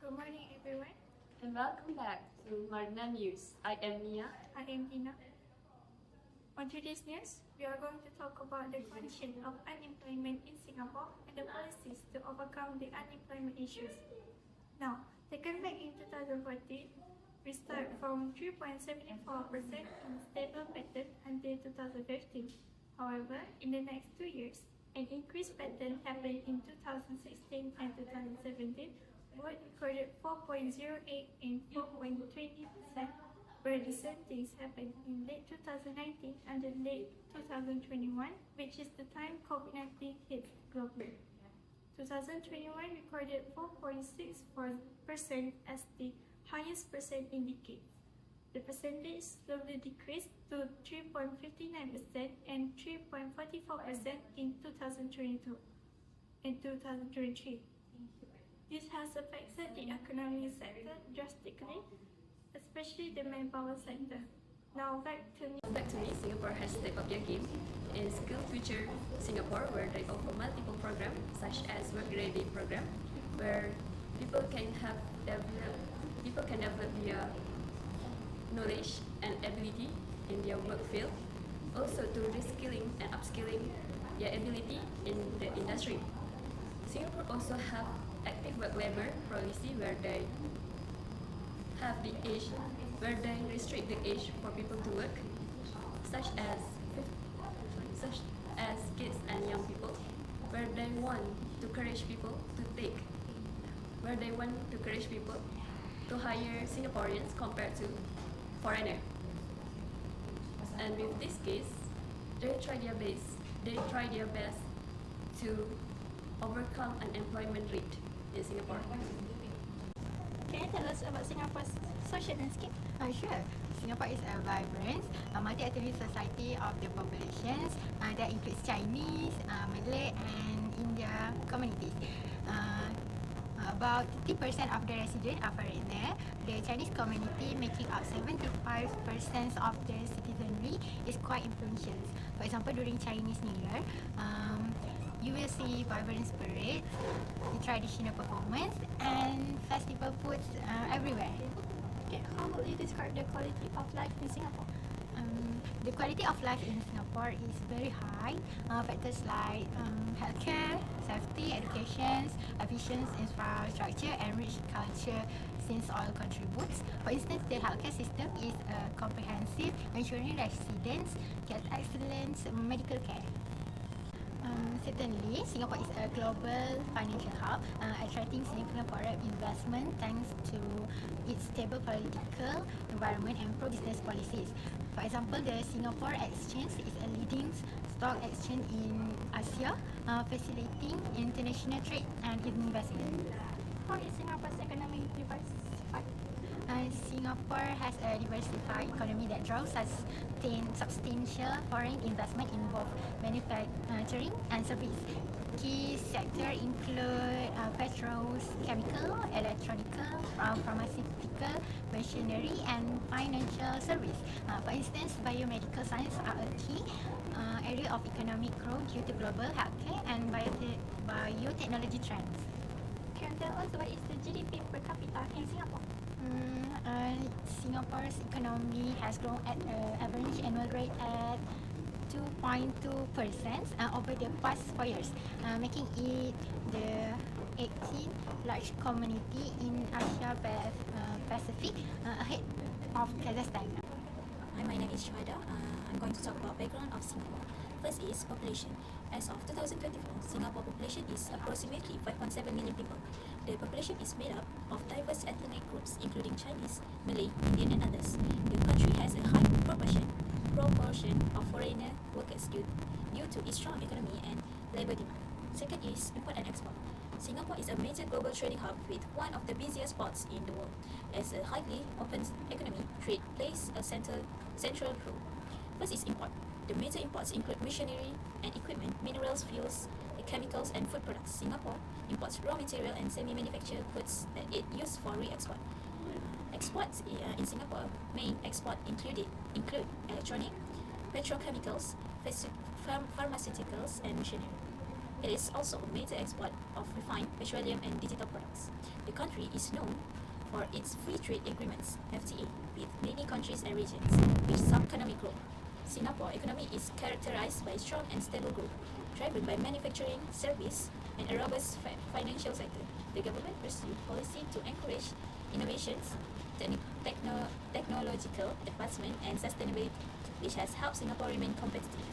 Good morning, everyone. And welcome back to Marina News. I am Mia. I am Tina. On today's news, we are going to talk about the condition of unemployment in Singapore and the policies to overcome the unemployment issues. Now, taken back in 2014, we start from 3.74% in stable pattern until 2015. However, in the next 2 years, an increased pattern happened in 2016 and 2017, both recorded 4.08 and 4.20%, where the same things happened in late 2019 and late 2021, which is the time COVID-19 hit globally. 2021 recorded 4.64% as the highest percent in decades. The percentage slowly decreased to 3.59% and 3.44% in 2022 and 2023. This has affected the economic sector drastically, especially the manpower sector. Now back to me, Singapore has stepped up their game in Skill Future Singapore, where they offer multiple programs such as Work Ready program, where people can develop their knowledge and ability in their work field, also to reskilling and upskilling their ability in the industry. Singapore also have active work labor policy where they restrict the age for people to work, such as kids and young people, where they want to encourage people to hire Singaporeans compared to foreigner. And with this case, they try their best to overcome unemployment rate in Singapore. can you tell us about Singapore's social landscape? Sure. Singapore is a vibrant, multi-ethnic society of the populations that includes Chinese, Malay and India communities. About 50% of the residents are foreigner. The Chinese community, making up 75% of the citizenry, is quite influential. For example, during Chinese New Year, you will see vibrant spirit, the traditional performance, and festival foods everywhere. Okay, how would you describe the quality of life in Singapore? The quality of life in Singapore is very high. Factors like healthcare, safety, education, efficient infrastructure, and rich culture since all contributes. For instance, the healthcare system is comprehensive, ensuring residents get excellent medical care. Certainly, Singapore is a global financial hub, attracting significant foreign investment thanks to its stable political environment and pro-business policies. For example, the Singapore Exchange is a leading stock exchange in Asia, facilitating international trade and investment. How is Singapore's economy diversified? Singapore has a diversified economy that draws substantial foreign investment in both manufacturing and service. Key sectors include petrochemical, electronical, pharmaceutical, machinery, and financial service. For instance, biomedical science are a key area of economic growth due to global healthcare and biotechnology trends. Can you tell us what is the GDP per capita in Singapore? Singapore's economy has grown at an average annual rate at 2.2% over the past 4 years, making it the 18th largest community in Asia Pacific, ahead of Kazakhstan. Hi, my name is Shwada. I'm going to talk about background of Singapore. First is population. As of 2024, Singapore population is approximately 5.7 million people. The population is made up of diverse ethnic groups including Chinese, Malay, Indian and others. The country has a high proportion of foreigner workers due to its strong economy and labour demand. Second is import and export. Singapore is a major global trading hub with one of the busiest ports in the world. As a highly open economy, trade plays a central role. First is import. The major imports include machinery and equipment, minerals, fuels, chemicals and food products. Singapore imports raw material and semi-manufactured goods that it used for re-export. Exports in Singapore main export include electronic, petrochemicals, pharmaceuticals and machinery. It is also a major export of refined petroleum and digital products. The country is known for its free trade agreements (FTA) with many countries and regions, with some economic growth. Singapore economy is characterized by strong and stable growth, driven by manufacturing, service, and a robust financial sector. The government pursues policy to encourage innovations, technological advancement, and sustainability, which has helped Singapore remain competitive.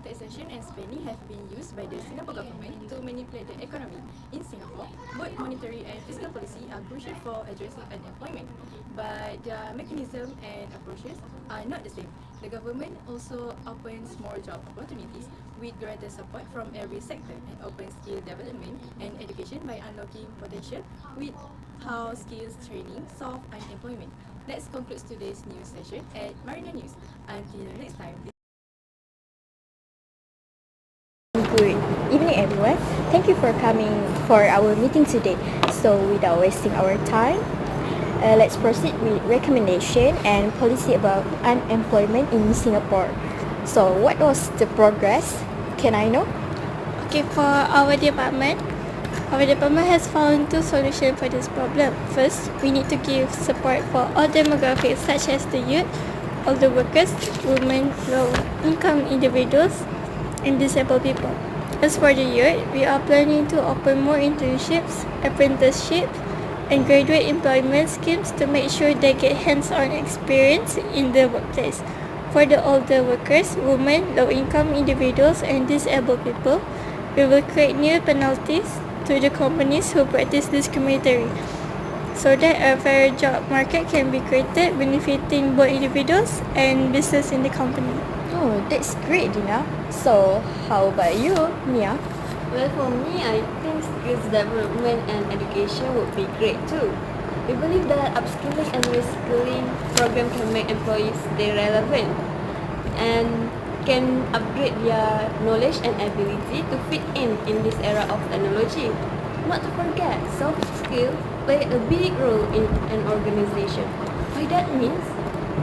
Taxation and spending have been used by the Singapore government to manipulate the economy. In Singapore, both monetary and fiscal policy are crucial for addressing unemployment, but their mechanism and approaches are not the same. The government also opens more job opportunities with greater support from every sector and opens skill development and education by unlocking potential with how skills training solve unemployment. Let's conclude today's news session at Marina News. Until next time. Good evening, everyone. Thank you for coming for our meeting today. So, without wasting our time, let's proceed with recommendation and policy about unemployment in Singapore. So, what was the progress? Can I know? Okay, for our department has found two solutions for this problem. First, we need to give support for all demographics such as the youth, older workers, women, low-income individuals, and disabled people. As for the youth, we are planning to open more internships, apprenticeships, and graduate employment schemes to make sure they get hands-on experience in the workplace. For the older workers, women, low-income individuals, and disabled people, we will create new penalties to the companies who practice discriminatory, so that a fair job market can be created benefiting both individuals and business in the company. Oh, that's great, Dina. So, how about you, Mia? Well, for me, I think skills development and education would be great too. We believe that upskilling and reskilling program can make employees stay relevant and can upgrade their knowledge and ability to fit in this era of technology. Not to forget, soft skills play a big role in an organization. By that means,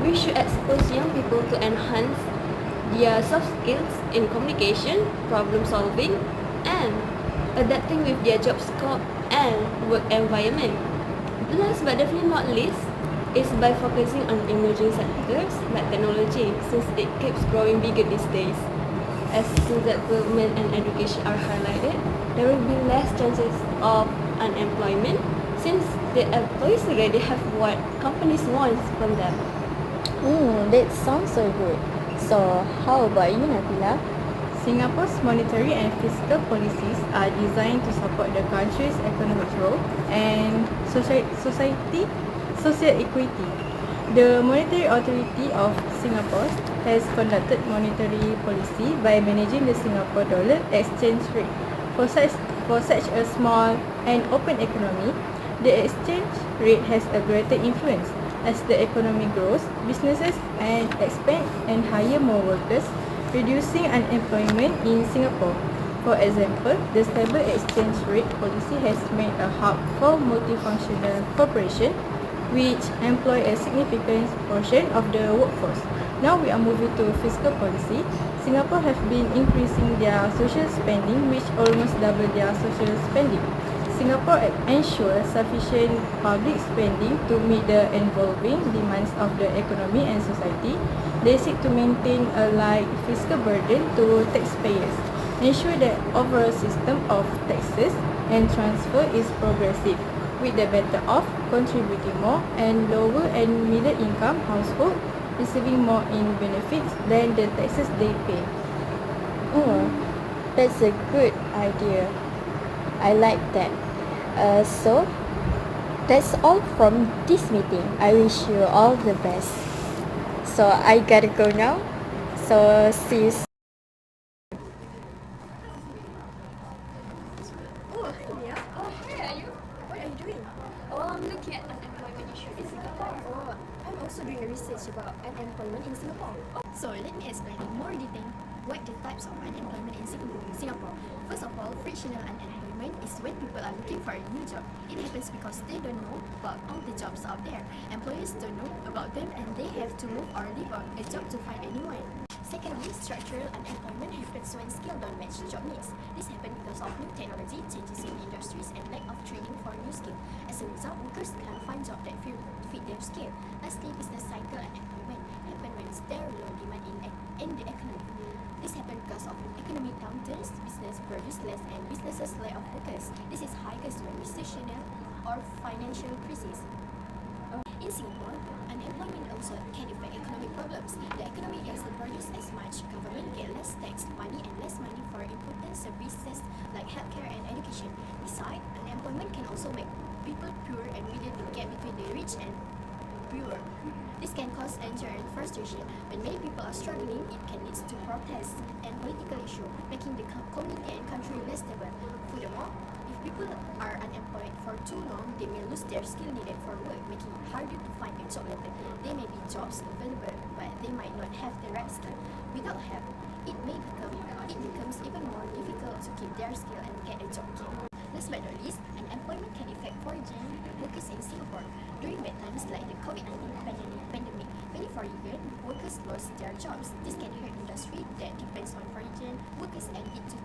we should expose young people to enhance their soft skills in communication, problem solving, and adapting with their job scope and work environment. Last but definitely not least, is by focusing on emerging sectors like technology, since it keeps growing bigger these days. As skill development and education are highlighted, there will be less chances of unemployment, since the employees already have what companies want from them. That sounds so good. So, how about you, Nabila? Singapore's monetary and fiscal policies are designed to support the country's economic growth and social equity. The Monetary Authority of Singapore has conducted monetary policy by managing the Singapore dollar exchange rate. For such a small and open economy, the exchange rate has a greater influence. As the economy grows, businesses expand and hire more workers, reducing unemployment in Singapore. For example, the stable exchange rate policy has made a hub for multifunctional corporations, which employ a significant portion of the workforce. Now we are moving to fiscal policy. Singapore have been increasing their social spending, which almost double their social spending. Singapore ensures sufficient public spending to meet the evolving demands of the economy and society. They seek to maintain a light fiscal burden to taxpayers, ensure that overall system of taxes and transfer is progressive, with the better off contributing more and lower and middle income households receiving more in benefits than the taxes they pay. Oh, that's a good idea. I like that. So, that's all from this meeting. I wish you all the best. So, I gotta go now. So, see you soon. Oh, hi Mia. Oh, where are you? What are you doing? Oh, I'm looking at unemployment issue in Singapore. Oh, I'm also doing a research about unemployment in Singapore. So let me explain in more detail what the types of unemployment in Singapore. First of all, frictional unemployment is when people are looking for a new job. It happens because they don't know about all the jobs out there. Employers don't know about them and they have to move or leave a job to find a new one. Second Secondly, structural unemployment happens when skill don't match job needs. This happens because of new technology, changes in industries, and lack of training for new skill. As a result, workers can't find jobs that fit their skill. Lastly, business cycle unemployment happens when there is low demand in the economy. This happens because of economic downturns, business produce less, and businesses lack of workers. This is highest when recessional or financial crisis. In Singapore, unemployment also can affect economic problems. The economy doesn't produce as much, government get less tax money and less money for important services like healthcare and education. Besides, unemployment can also make people poor and widen the gap between the rich and poor. This can cause anger and frustration. When many people are struggling, it can lead to protests and political issues, making the community and country less stable. Furthermore, if people are unemployed for too long, they may lose their skill needed for work, making it harder to find a job later. There may be jobs available, but they might not have the right skill. Without help, it becomes even more difficult to keep their skill and get a job again. Last but not least, unemployment can affect foreign workers in Singapore. During bad times like the COVID-19 pandemic, many foreign workers lost their jobs. This can hurt industry that depends on foreign workers and lead to